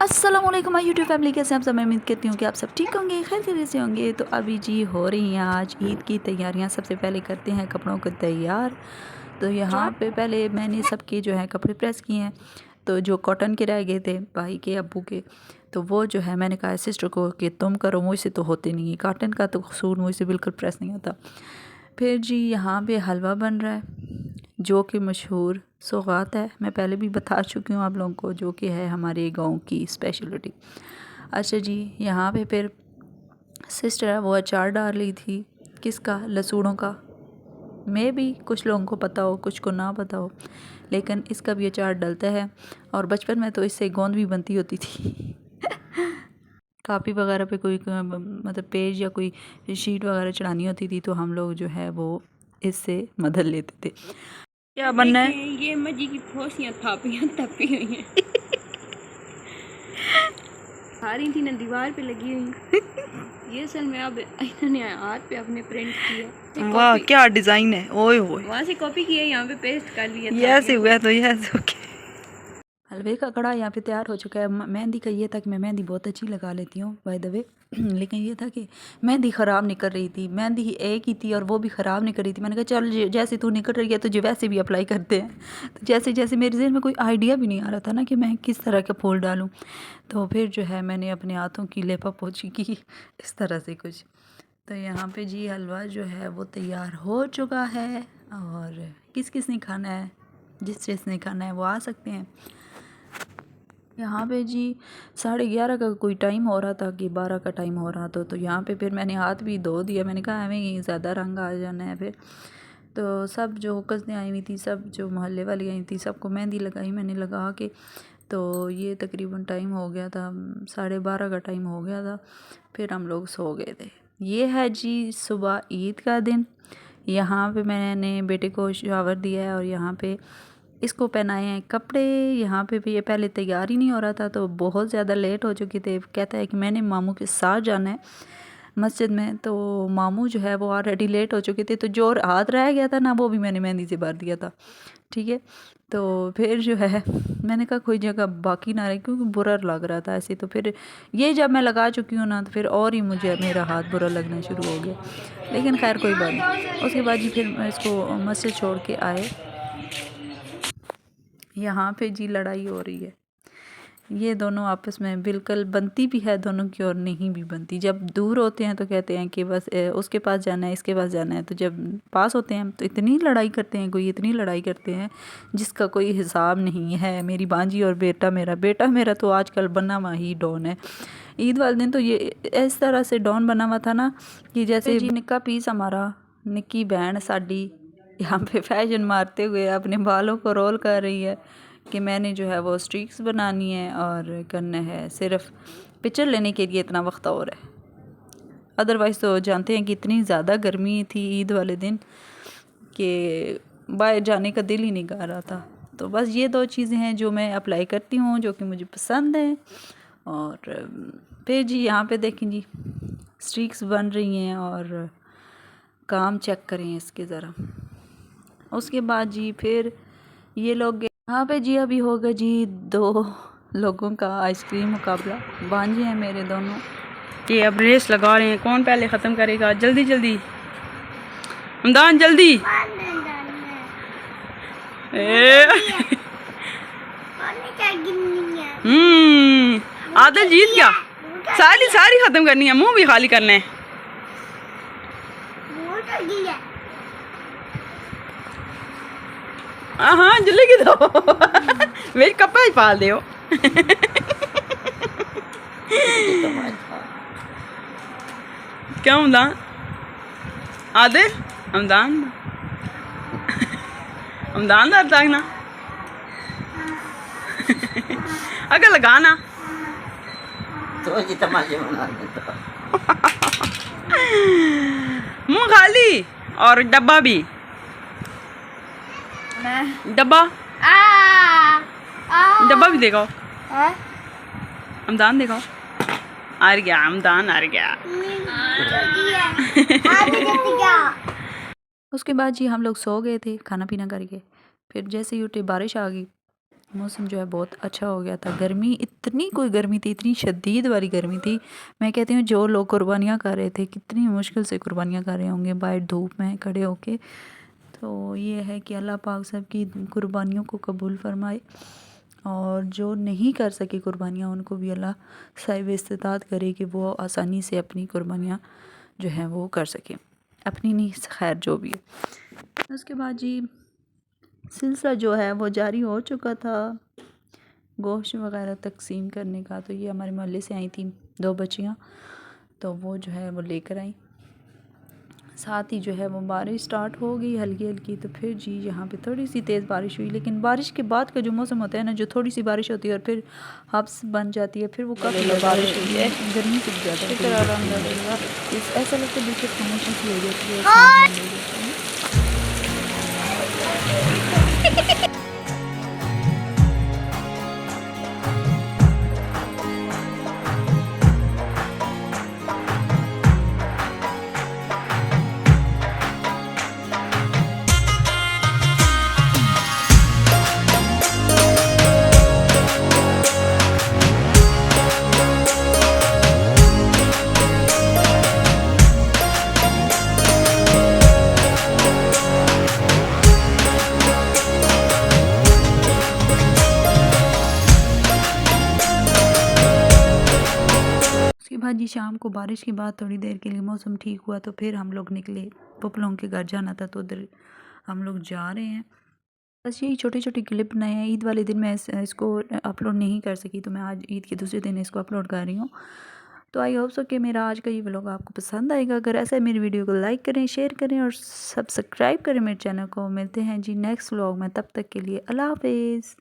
अस्सलाम वालेकुम my YouTube family, कैसे आप सब। मैं उम्मीद करती हूँ कि आप सब ठीक होंगे, खैर खैरियत से होंगे। तो अभी जी हो रही हैं आज ईद की तैयारियाँ। सबसे पहले करते हैं कपड़ों को तैयार। तो यहाँ पे पहले मैंने सबके जो है कपड़े प्रेस किए हैं। तो जो कॉटन के रह गए थे भाई के अब्बू के, तो वो जो है मैंने कहा सिस्टर को कि तुम करो, मुझसे तो होते नहीं है, कॉटन का तो सूट मुझसे बिल्कुल प्रेस नहीं होता। फिर जी यहाँ पे हलवा बन रहा है जो कि मशहूर सौगात है। मैं पहले भी बता चुकी हूँ आप लोगों को, जो कि है हमारे गांव की स्पेशलिटी। अच्छा जी, यहाँ पे फिर सिस्टर है वो अचार डाल रही थी। किसका? लसूड़ों का। मैं भी, कुछ लोगों को पता हो कुछ को ना पता हो, लेकिन इसका भी अचार डलता है। और बचपन में तो इससे गोंद भी बनती होती थी। कापी वगैरह पे कोई मतलब पेज या कोई शीट वगैरह चढ़ानी होती थी तो हम लोग जो है वो इससे मदद लेते थे। क्या बनना है? ये मजी की फोसियां थापियां तपी हुई हैं। आ रही थी ना, दीवार पे लगी हुई। ये असल में अब इन्होंने हाथ पे अपने प्रिंट किया। वाह क्या डिजाइन है, ओए होए। वहाँ से कॉपी किया, यहाँ पे पेस्ट कर लिया। ये ऐसे हुआ तो ये ऐसे ओके। हलवे का कड़ा यहाँ पे तैयार हो चुका है। मेहंदी का ये था कि मैं मेहंदी बहुत अच्छी लगा लेती हूँ बाय द वे। लेकिन ये था कि मेहंदी ख़राब निकल रही थी। मेहंदी ही एक ही थी और वो भी ख़राब निकल रही थी। मैंने कहा चल जैसे तू निकल रही है तुझे वैसे भी अप्लाई करते हैं। तो जैसे जैसे मेरे ज़हन में कोई आइडिया भी नहीं आ रहा था ना कि मैं किस तरह का फूल डालूँ, तो फिर जो है मैंने अपने हाथों की लेपा पोछी की इस तरह से कुछ। तो यहाँ पे जी हलवा जो है वो तैयार हो चुका है। और किस किस ने खाना है, जिसने खाना है वो आ सकते हैं। यहाँ पे जी 11:30 का कोई टाइम हो रहा था कि 12 का टाइम हो रहा था। तो यहाँ पे फिर मैंने हाथ भी धो दिया। मैंने कहा हमें ज़्यादा रंग आ जाना है। फिर तो सब जो कज़नें आई हुई थी, सब जो मोहल्ले वाली आई थी, सबको मेहंदी लगाई मैंने लगा के। तो ये तकरीबन टाइम हो गया था, 12:30 का टाइम हो गया था। फिर हम लोग सो गए थे। ये है जी सुबह ईद का दिन। यहाँ पे मैंने बेटे को शावर दिया है और यहाँ पे इसको पहनाए हैं कपड़े। यहाँ पे भी ये पहले तैयार ही नहीं हो रहा था तो बहुत ज़्यादा लेट हो चुकी थे। कहता है कि मैंने मामू के साथ जाना है मस्जिद में। तो मामू जो है वो ऑलरेडी लेट हो चुके थे, तो जो हाथ रह गया था ना वो भी मैंने मेहंदी से भर दिया था। ठीक है, तो फिर जो है मैंने कहा कोई जगह बाकी ना रहे, क्योंकि बुरा लग रहा था ऐसे। तो फिर ये जब मैं लगा चुकी हूँ ना तो फिर और ही मुझे मेरा हाथ बुरा लगना शुरू हो गया। लेकिन खैर कोई बात नहीं। उसके बाद जी फिर मैं इसको मस्जिद छोड़ के आए। यहाँ पे जी लड़ाई हो रही है। ये दोनों आपस में बिल्कुल बनती भी है दोनों की और नहीं भी बनती। जब दूर होते हैं तो कहते हैं कि बस उसके पास जाना है, इसके पास जाना है। तो जब पास होते हैं तो इतनी लड़ाई करते हैं, कोई इतनी लड़ाई करते हैं जिसका कोई हिसाब नहीं है। मेरी भांजी और बेटा मेरा तो आजकल बना हुआ ही डॉन है। ईद वाले दिन तो ये इस तरह से डॉन बना हुआ था ना कि जैसे जी निक्का पीस हमारा, निक्की बहन साड़ी यहाँ पे फैशन मारते हुए अपने बालों को रोल कर रही है कि मैंने जो है वो स्ट्रीक्स बनानी है और करना है। सिर्फ पिक्चर लेने के लिए इतना वक्त और है। अदरवाइज़ तो जानते हैं कि इतनी ज़्यादा गर्मी थी ईद वाले दिन कि बाहर जाने का दिल ही नहीं कर रहा था। तो बस ये दो चीज़ें हैं जो मैं अप्लाई करती हूँ, जो कि मुझे पसंद हैं। और फिर जी यहाँ पे देखें जी स्ट्रीक्स बन रही हैं और काम चेक करें इसके ज़रा। उसके बाद जी फिर ये लोग यहाँ पे जी अभी होगा जी 2 लोगों का आइसक्रीम मुकाबला। भांजे हैं मेरे दोनों। ये अब रेस लगा रहे हैं, कौन पहले ख़त्म करेगा। जल्दी जल्दी हमदान जल्दी। आदिल जीत गया। सारी ख़त्म करनी है, मुंह भी खाली करना है। हाँ जल्दी की दो। मेरे कपड़ा ही पाल दो। क्या हमदान? आदिल हमदान दर तक ना अगर लगाना तो जी तमाशे बना देता। मुंह खाली और डब्बा भी। डब्बा भी देखो। हमदान देखो, आ गया हमदान, आ गया। उसके बाद जी हम लोग सो गए थे खाना पीना करके। फिर जैसे ही उठे बारिश आ गई। मौसम जो है बहुत अच्छा हो गया था। गर्मी इतनी कोई गर्मी थी, इतनी शदीद वाली गर्मी थी। मैं कहती हूँ जो लोग कुर्बानियाँ कर रहे थे कितनी मुश्किल से कुर्बानियाँ कर रहे होंगे बाहर धूप में खड़े होके। तो ये है कि अल्लाह पाक सब की कुर्बानियों को कबूल फरमाए, और जो नहीं कर सके कुर्बानियाँ उनको भी अल्लाह साहिब इस्तिताअत करे कि वो आसानी से अपनी कुर्बानियाँ जो हैं वो कर सकें, अपनी नहीं खैर जो भी है। उसके बाद जी सिलसिला जो है वो जारी हो चुका था गोश्त वगैरह तकसीम करने का। तो ये हमारे मोहल्ले से आई थी 2 बच्चियाँ, तो वो जो है वो लेकर आई। साथ ही जो है वो बारिश स्टार्ट हो गई हल्की हल्की। तो फिर जी यहाँ पे थोड़ी सी तेज़ बारिश हुई, लेकिन बारिश के बाद का जो मौसम होता है ना, जो थोड़ी सी बारिश होती है और फिर हब्स बन जाती है, फिर वो काफ़ी बारिश हुई है, गर्मी से ज़्यादा ऐसा लगता है बिल्कुल खामोशी सी हो जाती है, शांत बंद हो जाती है। उसके बाद जी शाम को बारिश के बाद थोड़ी देर के लिए मौसम ठीक हुआ, तो फिर हम लोग निकले। पपलों के घर जाना था तो उधर हम लोग जा रहे हैं। बस यही छोटे छोटे क्लिप बनाए हैं। ईद वाले दिन मैं इसको अपलोड नहीं कर सकी, तो मैं आज ईद के दूसरे दिन इसको अपलोड कर रही हूँ। तो आई होप सो कि मेरा आज का ये व्लॉग आपको पसंद आएगा। अगर ऐसा है मेरी वीडियो को लाइक करें, शेयर करें और सब्सक्राइब करें मेरे चैनल को। मिलते हैं जी नेक्स्ट व्लॉग में, तब तक के लिए अल्लाह हाफिज़।